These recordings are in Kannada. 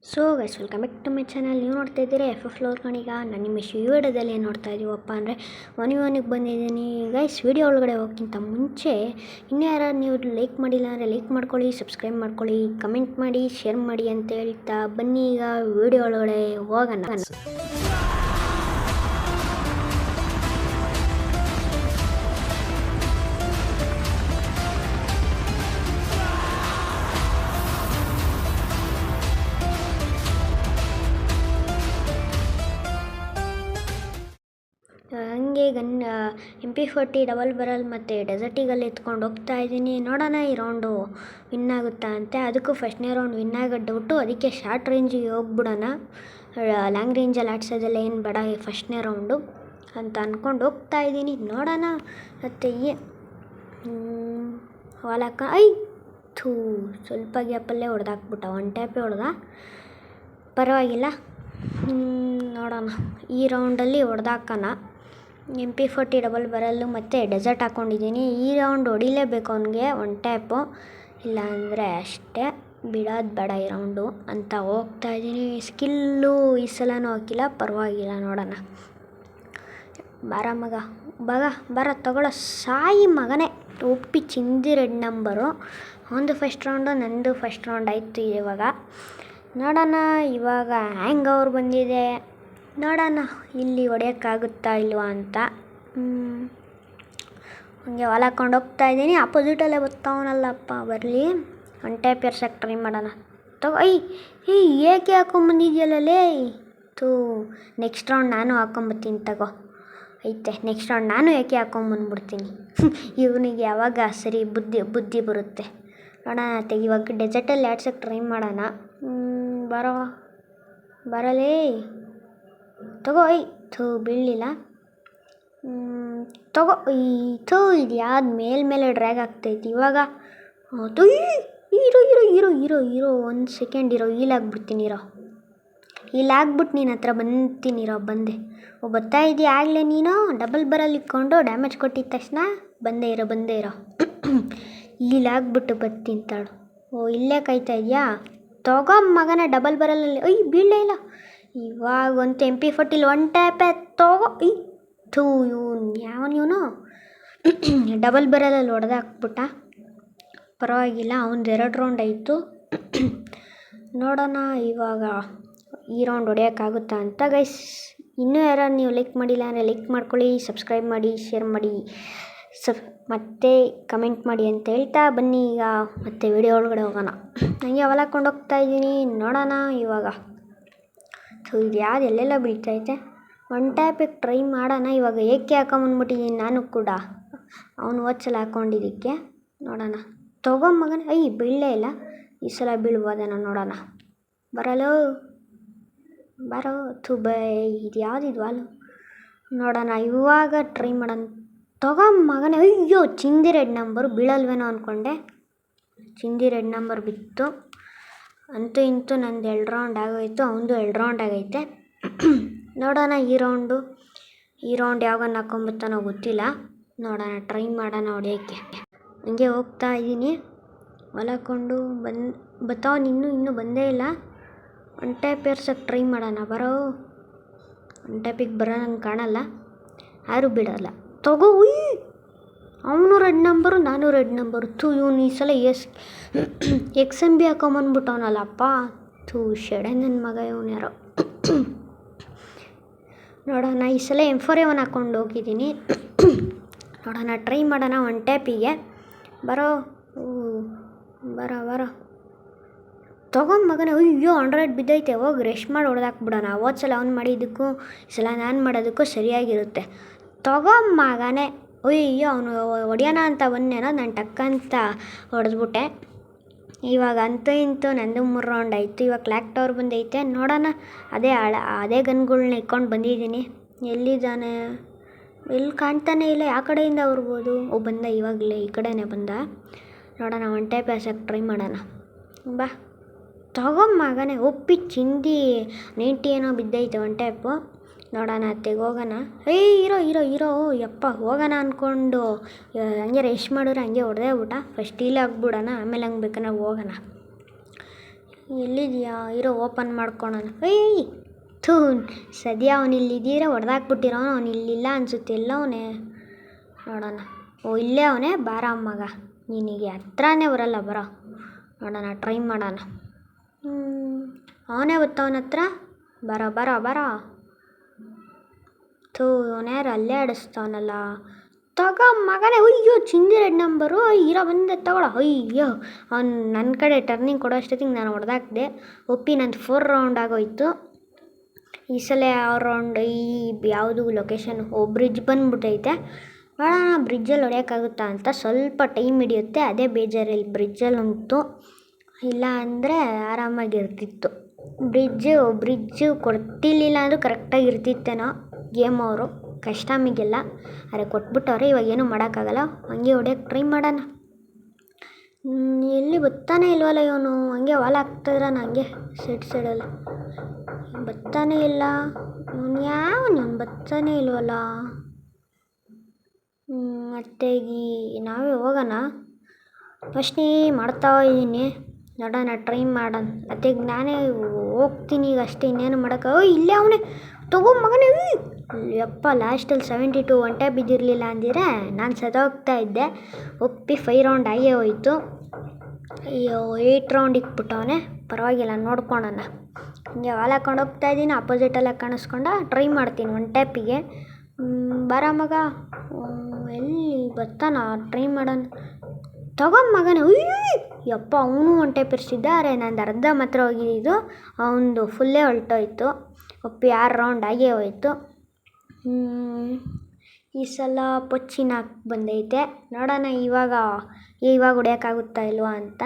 So guys welcome back to my channel. ನೀವು ನೋಡ್ತಾ ಇದ್ದೀರಾ FF ಈಗ ನಾನು ನಿಮ್ಮ ಈ ವಿಡಿಯೋದಲ್ಲಿ ಏನು ನೋಡ್ತಾ ಇದ್ದೀವಪ್ಪ ಅಂದರೆ ಒನಿಗೆ ಬಂದಿದ್ದೀನಿ ಗೈಸ್. ವಿಡಿಯೋ ಒಳಗಡೆ ಹೋಗೋಕ್ಕಿಂತ ಮುಂಚೆ ಇನ್ನೂ ಯಾರು ನೀವು ಲೈಕ್ ಮಾಡಿಲ್ಲ ಅಂದರೆ ಲೈಕ್ ಮಾಡ್ಕೊಳ್ಳಿ, ಸಬ್ಸ್ಕ್ರೈಬ್ ಮಾಡ್ಕೊಳ್ಳಿ, ಕಮೆಂಟ್ ಮಾಡಿ, ಶೇರ್ ಮಾಡಿ ಅಂತ ಹೇಳ್ತಾ ಬನ್ನಿ ಈಗ ವಿಡಿಯೋ ಒಳಗಡೆ ಹೋಗೋಣ. ಹಂಗೆ MP40 ಡಬಲ್ ಬರಲ್ ಮತ್ತು ಡೆಸರ್ಟಿಗಲ್ಲಿ ಎತ್ಕೊಂಡು ಹೋಗ್ತಾ ಇದ್ದೀನಿ. ನೋಡೋಣ ಈ ರೌಂಡು ವಿನ್ ಆಗುತ್ತಾ ಅಂತೆ. ಅದಕ್ಕೂ ಫಸ್ಟ್ನೇ ರೌಂಡ್ ವಿನ್ ಆಗೋದು ಡೌಟು, ಅದಕ್ಕೆ ಶಾರ್ಟ್ ರೇಂಜಿಗೆ ಹೋಗ್ಬಿಡೋಣ. ಲಾಂಗ್ ರೇಂಜಲ್ಲಿ ಆಡ್ಸೋದೆಲ್ಲ ಏನು ಬೇಡ ಫಸ್ಟ್ನೇ ರೌಂಡು ಅಂತ ಅಂದ್ಕೊಂಡು ಹೋಗ್ತಾ ಇದ್ದೀನಿ. ನೋಡೋಣ ಮತ್ತು ಹೊಲಕ್ಕ ಸ್ವಲ್ಪ ಗ್ಯಾಪಲ್ಲೇ ಹೊಡೆದಾಕ್ಬಿಟ್ಟ, ಒನ್ ಟ್ಯಾಪೇ ಹೊಡೆದ, ಪರವಾಗಿಲ್ಲ. ನೋಡೋಣ ಈ ರೌಂಡಲ್ಲಿ ಹೊಡೆದಾಕೋಣ. MP40 ಡಬಲ್ ಬರಲ್ಲು ಮತ್ತು ಡೆಸರ್ಟ್ ಹಾಕ್ಕೊಂಡಿದ್ದೀನಿ. ಈ ರೌಂಡ್ ಹೊಡಿಲೇಬೇಕು ಅವನಿಗೆ ಒನ್ ಟ್ಯಾಪು, ಇಲ್ಲಾಂದರೆ ಅಷ್ಟೇ, ಬಿಡೋದು ಬೇಡ ಈ ರೌಂಡು ಅಂತ ಹೋಗ್ತಾಯಿದ್ದೀನಿ. ಸ್ಕಿಲ್ಲು ಈ ಸಲನೂ ಹಾಕಿಲ್ಲ, ಪರವಾಗಿಲ್ಲ. ನೋಡೋಣ. ಬರ ತಗೊಳ್ಳೋ ಸಾಯಿ ಮಗನೇ, ಒಪ್ಪಿ ಚಿಂದಿ ರೆಡ್ ನಂಬರು. ಒಂದು ಫಸ್ಟ್ ರೌಂಡು, ನಂದು ಫಸ್ಟ್ ರೌಂಡ್ ಆಯಿತು. ಇವಾಗ ನೋಡೋಣ, ಇವಾಗ ಹ್ಯಾಂಗ್ ಅವ್ರು ಬಂದಿದೆ, ನೋಡೋಣ ಇಲ್ಲಿ ಹೊಡೆಯೋಕ್ಕಾಗುತ್ತಾ ಇಲ್ವಾ ಅಂತ. ಹಂಗೆ ಹೊಲ ಹಾಕ್ಕೊಂಡು ಹೋಗ್ತಾಯಿದ್ದೀನಿ. ಅಪೋಸಿಟಲ್ಲೇ ಬರ್ತಾವನಲ್ಲಪ್ಪ, ಬರಲಿ. ಒನ್ ಟ್ಯಾಪ್ ಏರ್ಸಕ್ಕೆ ಟ್ರೈ ಮಾಡೋಣ. ಏಕೆ ಹಾಕೊಂಬಂದಿದ್ಯಲ್ಲೇ ನೆಕ್ಸ್ಟ್ ರೌಂಡ್ ನಾನು ಹಾಕೊಂಬತ್ತೀನಿ ತಗೋ. ಐತೆ ನೆಕ್ಸ್ಟ್ ರೌಂಡ್ ನಾನು ಏಕೆ ಹಾಕೊಂಬಂದ್ಬಿಡ್ತೀನಿ. ಇವನಿಗೆ ಯಾವಾಗ ಸರಿ ಬುದ್ಧಿ ಬರುತ್ತೆ ನೋಡೋಣ. ಇವಾಗ ಡೆಸರ್ಟಲ್ಲಿ ಆಡ್ಸೋಕ್ಕೆ ಟ್ರೈ ಮಾಡೋಣ. ಬರಲೇ ತಗೋ. ಬೀಳಲಿಲ್ಲ. ತಗೋ. ಇದು ಯಾವ್ದು ಮೇಲೆ ಡ್ರ್ಯಾಗ್ ಆಗ್ತೈತಿ ಇವಾಗ. ಇರೋ 1 ಸೆಕೆಂಡ್ ಇರೋ, ಈಲಾಗ್ಬಿಡ್ತೀನಿ. ಈಲಾಗ್ಬಿಟ್ಟು ನೀನು ಹತ್ರ ಬಂದೆ. ಬರ್ತಾ ಇದೆಯಾ ಆಗಲೇ ನೀನು ಡಬಲ್ ಬರಲ್ಲಿ ಇಟ್ಕೊಂಡು ಡ್ಯಾಮೇಜ್ ಕೊಟ್ಟಿದ್ದ ತಕ್ಷಣ ಬಂದೇ ಇರೋ. ಈಲಾಗ್ಬಿಟ್ಟು ಬರ್ತೀನಿ ತಾಳು. ಇಲ್ಲೇ ಕಾಯ್ತಾ ಇದೆಯಾ? ತಗೋ ಮಗನ ಡಬಲ್ ಬರಲಲ್ಲಿ. ಬೀಳಲೇ ಇಲ್ಲ. ಇವಾಗಂತೂ MP40 ಒನ್ ಟ್ಯಾಪೇ ತಗೋ. ಇವನು ಡಬಲ್ ಬರಲಲ್ಲಿ ಹೊಡೆದಾಕ್ಬಿಟ್ಟ, ಪರವಾಗಿಲ್ಲ. ಅವನದು 2 ರೌಂಡ್ ಆಯಿತು. ನೋಡೋಣ ಇವಾಗ ಈ ರೌಂಡ್ ಹೊಡೆಯೋಕ್ಕಾಗುತ್ತಾ ಅಂತ ಗೈಸ್. ಇನ್ನೂ ಯಾರು ನೀವು ಲೈಕ್ ಮಾಡಿಲ್ಲ ಅಂದರೆ ಲೈಕ್ ಮಾಡ್ಕೊಳ್ಳಿ, ಸಬ್ಸ್ಕ್ರೈಬ್ ಮಾಡಿ, ಶೇರ್ ಮಾಡಿ, ಮತ್ತು ಕಮೆಂಟ್ ಮಾಡಿ ಅಂತ ಹೇಳ್ತಾ ಬನ್ನಿ ಈಗ ಮತ್ತೆ ವಿಡಿಯೋ ಒಳಗಡೆ ಹೋಗೋಣ. ನನಗೆ ಹೊಲಕೊಂಡು ಹೋಗ್ತಾಯಿದ್ದೀನಿ. ನೋಡೋಣ ಇವಾಗ. ಇದು ಯಾವ್ದು ಎಲ್ಲೆಲ್ಲ ಬೀಳ್ತೈತೆ. ಒನ್ ಟ್ಯಾಪಿಗೆ ಟ್ರೈ ಮಾಡೋಣ. ಇವಾಗ ಏಕೆ ಹಾಕೊಂಬಂದ್ಬಿಟ್ಟಿದ್ದೀನಿ ನಾನು ಕೂಡ, ಅವನು ಓದ್ಸಲ ಹಾಕ್ಕೊಂಡಿದ್ದಕ್ಕೆ. ನೋಡೋಣ. ತಗೊಂಬಗನ. ಬೀಳಲೇ ಇಲ್ಲ. ಈ ಸಲ ಬೀಳ್ಬೋದೇನೋ ನೋಡೋಣ. ಬರೋ ಇದು ಯಾವುದಿದು ವಾಲು. ನೋಡೋಣ ಇವಾಗ ಟ್ರೈ ಮಾಡೋಣ. ತಗೊಂಬಗನೆ. ಚಿಂದಿ ರೆಡ್ ನಂಬರು ಬೀಳಲ್ವೇನೋ ಅಂದ್ಕೊಂಡೆ. ಚಿಂದಿ ರೆಡ್ ನಂಬರ್ ಬಿತ್ತು. ಅಂತೂ ಇಂತೂ ನಂದು 2 ರೌಂಡ್ ಆಗೋಯ್ತು, ಅವನದು 2 ರೌಂಡ್ ಆಗೈತೆ. ನೋಡೋಣ ಈ ರೌಂಡ್ ಯಾವಾಗ ಹಾಕೊಂಬತ್ತಾನೋ ಗೊತ್ತಿಲ್ಲ. ನೋಡೋಣ, ಟ್ರೈ ಮಾಡೋಣ ಹೊಡೆಯೋಕ್ಕೆ. ಹಂಗೆ ಹೋಗ್ತಾ ಇದ್ದೀನಿ. ಹೊಲಕೊಂಡು ಬತ್ತಾವನು ಇನ್ನೂ ಬಂದೇ ಇಲ್ಲ. ಒನ್ ಟ್ಯಾಪ್ ಏರ್ಸಕ್ಕೆ ಟ್ರೈ ಮಾಡೋಣ. ಒನ್ ಟ್ಯಾಪಿಗೆ ಬರೋ ನಂಗೆ ಕಾಣಲ್ಲ, ಯಾರೂ ಬಿಡೋಲ್ಲ. ತಗೋ. ಅವನು ರೆಡ್ ನಂಬರು, ನಾನು ರೆಡ್ ನಂಬರು. ಇವನು ಈ ಸಲ XMB ಹಾಕೊಂಬಂದ್ಬಿಟ್ಟವನಲ್ಲಪ್ಪ. ಶೆಡೆ ನನ್ನ ಮಗ ಇವನು ಯಾರೋ. ನೋಡೋಣ ಈ ಸಲ M4A1 ಹಾಕ್ಕೊಂಡು ಹೋಗಿದ್ದೀನಿ. ನೋಡೋಣ, ಟ್ರೈ ಮಾಡೋಣ ಒನ್ ಟ್ಯಾಪಿಗೆ. ಬರೋ ತಗೊಂಬಗನೆ. 100 ಬಿದ್ದೈತೆ. ಹೋಗಿ ರೆಸ್ಟ್ ಮಾಡಿ ಹೊಡೆದಾಕ್ಬಿಡೋಣ. ಸಲ ಅವ್ನು ಮಾಡಿದ್ದಕ್ಕೂ ಈ ಸಲ ನಾನು ಮಾಡೋದಕ್ಕೂ ಸರಿಯಾಗಿರುತ್ತೆ. ತಗೊಂಬಗನೆ. ಅವನು ಹೊಡೆಯೋಣ ಅಂತ ಬಂದೇನೋ, ನಾನು ಟಕ್ಕಂತ ಹೊಡೆದ್ಬಿಟ್ಟೆ. ಇವಾಗ ಅಂತೂ ಇಂತೂ ನಂದು 3 ರೌಂಡ್ ಆಯಿತು. ಇವಾಗ ಕ್ಲಾಕ್ ಟವರ್ ಬಂದೈತೆ. ನೋಡೋಣ. ಅದೇ ಗನ್ಗಳ್ನ ಇಟ್ಕೊಂಡು ಬಂದಿದ್ದೀನಿ. ಎಲ್ಲಿದ್ದಾನೆ? ಎಲ್ಲಿ ಕಾಣ್ತಾನೆ ಇಲ್ಲ. ಯಾವ ಕಡೆಯಿಂದ ಬರ್ಬೋದು? ಬಂದ ಇವಾಗಲೇ, ಈ ಕಡೆನೇ ಬಂದ. ನೋಡೋಣ, ಒನ್ ಟ್ಯಾಪ್ ಹಾಸಕ್ಕೆ ಟ್ರೈ ಮಾಡೋಣ. ಬಾ. ತಗೊಂಬಗನೆ. ಒಪ್ಪಿ ಚಿಂದಿ 90 ಏನೋ ಬಿದ್ದೈತೆ ಒನ್ ಟ್ಯಾಪು. ನೋಡೋಣ ತೆಗೋಗೋಣ. ಇರೋ ಯಪ್ಪ, ಹೋಗೋಣ ಅಂದ್ಕೊಂಡು ಹಂಗೆ ರೆಸ್ಟ್ ಮಾಡಿದ್ರೆ ಹಂಗೆ ಹೊಡೆದೇ ಫಸ್ಟ್ ಇಲ್ಲಿ ಆಗ್ಬಿಡೋಣ, ಆಮೇಲೆ ಹಂಗೆ ಬೇಕಂದ್ರೆ ಹೋಗೋಣ. ಎಲ್ಲಿದೆಯಾ ಇರೋ ಓಪನ್ ಮಾಡ್ಕೊಳೋಣ. ಏಯ್ ಥೂ ಸದ್ಯ ಅವನು ಇಲ್ಲಿದ್ದೀರ ಹೊಡೆದಾಕ್ಬಿಟ್ಟಿರೋನು. ಅವನು ಇಲ್ಲಿಲ್ಲ ಅನಿಸುತ್ತೆ. ಎಲ್ಲ ಅವನೇ ನೋಡೋಣ. ಓ ಇಲ್ಲೇ ಅವನೇ. ಬಾರ ಮಗ, ನಿನಗೆ ಹತ್ರನೇ ಬರಲ್ಲ, ಬರೋ ನೋಡೋಣ, ಟ್ರೈ ಮಾಡೋಣ. ಅವನೇ ಗೊತ್ತವನ ಹತ್ರ. ಬರೋ ಬರೋ ಬರೋ. ಥೂ ಅವನ್ಯಾರು ಅಲ್ಲೇ ಆಡಿಸ್ತಾವನಲ್ಲ. ತಗೋ ಮಗನೇ. ಅಯ್ಯೋ ಚಿಂದಿ 2 ನಂಬರು ಇರೋ ಬಂದೆ ತಗೊಳ್ಳೋ. ಅಯ್ಯೋ ಅವ್ನು ನನ್ನ ಕಡೆ ಟರ್ನಿಂಗ್ ಕೊಡೋ ಅಷ್ಟೊತ್ತಿಗೆ ನಾನು ಹೊಡೆದಾಕ್ದೆ. ಒಪ್ಪಿ ನಂದು 4 ರೌಂಡ್ ಆಗೋಯ್ತು. ಈ ಸಲ ಯಾವ ರೌಂಡ್ ಈ ಯಾವುದು ಲೊಕೇಶನ್ ಬ್ರಿಡ್ಜ್ ಬಂದುಬಿಟ್ಟೈತೆ. ನೋಡೋಣ ಬ್ರಿಡ್ಜಲ್ಲಿ ಹೊಡೆಯೋಕ್ಕಾಗುತ್ತಾ ಅಂತ. ಸ್ವಲ್ಪ ಟೈಮ್ ಹಿಡಿಯುತ್ತೆ, ಅದೇ ಬೇಜಾರಲ್ಲಿ ಬ್ರಿಡ್ಜಲ್ಲಂತೂ. ಇಲ್ಲ ಅಂದರೆ ಆರಾಮಾಗಿರ್ತಿತ್ತು. ಬ್ರಿಡ್ಜು ಕೊಡ್ತಿರ್ಲಿಲ್ಲ ಅಂದರೂ ಕರೆಕ್ಟಾಗಿ ಇರ್ತಿತ್ತೇನೋ ಗೇಮ್ ಅವರು. ಕಸ್ಟಮಿಗೆಲ್ಲ ಅರೆ ಕೊಟ್ಬಿಟ್ಟವ್ರೆ. ಇವಾಗ ಏನೂ ಮಾಡೋಕ್ಕಾಗಲ್ಲ. ಹಂಗೆ ಹೊಡೆಯೋಕ್ಕೆ ಟ್ರೈ ಮಾಡೋಣ. ಎಲ್ಲಿ ಬರ್ತಾನೆ ಇಲ್ವಲ್ಲ ಇವನು. ಹಂಗೆ ವಾಲ್ ಹಾಕ್ತಾಯಿದ್ದಾನೆ ಹಂಗೆ ಸೈಡಲ್ಲಿ. ಬರ್ತಾನೆ ಇಲ್ಲ ಇವನು. ಯಾವನು ಬರ್ತಾನೆ ಇಲ್ವಲ್ಲ. ಮತ್ತೆ ನಾವೇ ಹೋಗೋಣ. ಪ್ರಶ್ನೆ ಮಾಡ್ತಾ ಇದ್ದೀನಿ. ನೋಡೋಣ ಟ್ರೈ ಮಾಡೋಣ. ಮತ್ತೆ ನಾನೇ ಹೋಗ್ತೀನಿ ಈಗ ಅಷ್ಟೇ, ಇನ್ನೇನು ಮಾಡೋಕ್ಕೆ. ಇಲ್ಲೇ ಅವನೇ. ತಗೋ ಮಗನೇ. ಯಪ್ಪ ಲಾಸ್ಟಲ್ಲಿ 72 1 ಬಿದ್ದಿರಲಿಲ್ಲ ಅಂದಿದ್ರೆ ನಾನು ಸದೋಗ್ತಾ ಇದ್ದೆ. ಒಪ್ಪಿ 5 ರೌಂಡ್ ಆಗೇ ಹೋಯಿತು. ಅಯ್ಯೋ 8 ರೌಂಡ್ ಇಕ್ಬಿಟ್ಟವನೇ. ಪರವಾಗಿಲ್ಲ ನೋಡ್ಕೊಳೋಣ. ಹಿಂಗೆ ವಾಲ್ ಹಾಕೊಂಡು ಹೋಗ್ತಾ ಇದ್ದೀನಿ. ಅಪೋಸಿಟೆಲ್ಲ ಕಾಣಿಸ್ಕೊಂಡ ಟ್ರೈ ಮಾಡ್ತೀನಿ 1 ಟ್ಯಾಪಿಗೆ. ಬರ ಮಗ. ಎಲ್ಲಿ ಬರ್ತಾನ ಟ್ರೈ ಮಾಡೋಣ. ತಗೋ ಮಗನೇ. ಯಪ್ಪ ಅವನು 1 ಟ್ಯಾಪ್ ಇರಿಸಿದ್ದಾರೆ. ನಂದು ಅರ್ಧ ಮಾತ್ರ ಹೋಗಿದ್ದು, ಅವನದು ಫುಲ್ಲೇ ಹೊಲ್ಟೋಯ್ತು. ಒಪ್ಪಿ 6 ರೌಂಡ್ ಆಗೇ ಹೋಯ್ತು. ಈ ಸಲ ಪೊಚ್ಚಿನಾಕ್ ಬಂದೈತೆ. ನೋಡೋಣ ಇವಾಗ ಹೊಡೆಯೋಕ್ಕಾಗುತ್ತಾ ಇಲ್ವಾ ಅಂತ.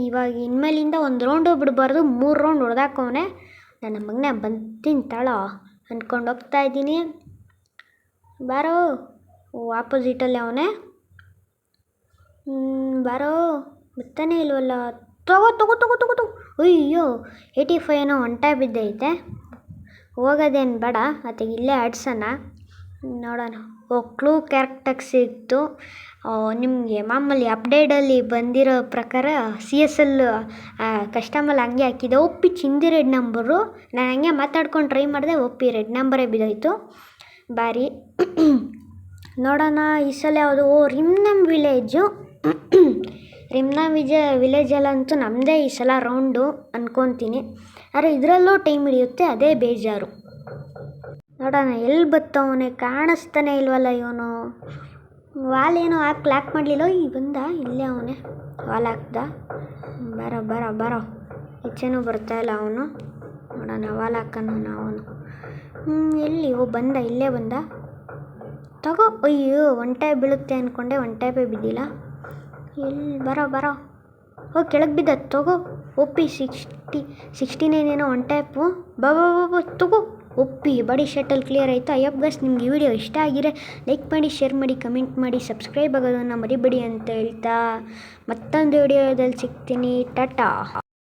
ಇವಾಗ ಇನ್ಮೇಲಿಂದ 1 ರೌಂಡು ಬಿಡಬಾರ್ದು, 3 ರೌಂಡ್ ಹೊಡೆದಾಕವನೇ. ನನ್ನ ಮಗನೇ ಬಂತೀನಿ ತಾಳೋ ಅಂದ್ಕೊಂಡು ಹೋಗ್ತಾ ಇದ್ದೀನಿ. ಬಾರೋ. ಆಪೋಸಿಟಲ್ಲಿ ಅವನೇ. ಬಾರೋ. ಬರ್ತಾನೆ ಇಲ್ವಲ್ಲ. ತಗೋ. ಅಯ್ಯೋ 85 ಏನೋ 1 ಟ್ಯಾಪ್ ಬಿದ್ದೈತೆ. ಹೋಗೋದೇನು ಬೇಡ, ಮತ್ತು ಇಲ್ಲೇ ಆಡ್ಸೋಣ. ನೋಡೋಣ. ಕ್ಲೂ ಕ್ಯಾರೆಕ್ಟಾಗಿ ಸಿಕ್ತು. ನಿಮಗೆ ಮಾಮೂಲಿ ಅಪ್ಡೇಟಲ್ಲಿ ಬಂದಿರೋ ಪ್ರಕಾರ CSL ಕಸ್ಟಮಲ್ಲಿ ಹಂಗೆ ಹಾಕಿದೆ. ಒಪ್ಪಿ ಚಿಂದಿ 2 ನಂಬರು. ನಾನು ಹಂಗೆ ಮಾತಾಡ್ಕೊಂಡು ಟ್ರೈ ಮಾಡಿದೆ. ಒಪ್ಪಿ 2 ನಂಬರೇ ಬಿದ್ದೋಯ್ತು. ಬಾರಿ. ನೋಡೋಣ ಈ ಸಲ ಯಾವುದು. ರಿಮ್ನಮ್ ವಿಲೇಜು. ರಿಮ್ನಮ್ ವಿಲೇಜಲ್ಲಂತೂ ನಮ್ಮದೇ ಈ ಸಲ ರೌಂಡು ಅನ್ಕೊತೀನಿ. ಆದರೆ ಇದರಲ್ಲೂ ಟೈಮ್ ಹಿಡಿಯುತ್ತೆ, ಅದೇ ಬೇಜಾರು. ನೋಡೋಣ ಎಲ್ಲಿ ಬತ್ತವನೇ. ಕಾಣಿಸ್ತಾನೆ ಇಲ್ವಲ್ಲ ಇವನು. ವಾಲ್ ಏನೋ ಲಾಕ್ ಮಾಡಲಿಲ್ಲ. ಬಂದ ಇಲ್ಲೇ ಅವನೇ. ವಾಲ್ ಹಾಕ್ದ. ಬರೋ. ಈಚೆನೂ ಬರ್ತಾಯಿಲ್ಲ ಅವನು. ನೋಡೋಣ ವಾಲ್ ಹಾಕೋಣ ಅವನು. ಎಲ್ಲಿ ಬಂದ. ಇಲ್ಲೇ ಬಂದ. ತಗೋ. ಅಯ್ಯೋ 1 ಟ್ಯಾಪ್ ಬೀಳುತ್ತೆ ಅಂದ್ಕೊಂಡೆ, 1 ಟ್ಯಾಪೇ ಬಿದ್ದಿಲ್ಲ. ಎಲ್ಲಿ ಬರೋ. ಕೆಳಗೆ ಬಿದ್ದ. ತಗೋ. ಒಪ್ಪಿ 69 ಏನೋ 1 ಟ್ಯಾಪು. ಬಾ ತಗೋ. ಒಪ್ಪಿ ಬಾಡಿ ಶಟಲ್ ಕ್ಲಿಯರ್ ಆಯಿತು. ಅಯ್ಯಪ್ಪ ಗಸ್, ನಿಮ್ಗೆ ಈ ವಿಡಿಯೋ ಇಷ್ಟ ಆಗಿರೆ ಲೈಕ್ ಮಾಡಿ, ಶೇರ್ ಮಾಡಿ, ಕಮೆಂಟ್ ಮಾಡಿ, ಸಬ್ಸ್ಕ್ರೈಬ್ ಆಗೋದನ್ನು ಮರಿಬೇಡಿ ಅಂತ ಹೇಳ್ತಾ ಮತ್ತೊಂದು ವಿಡಿಯೋದಲ್ಲಿ ಸಿಗ್ತೀನಿ. ಟಾಟಾ.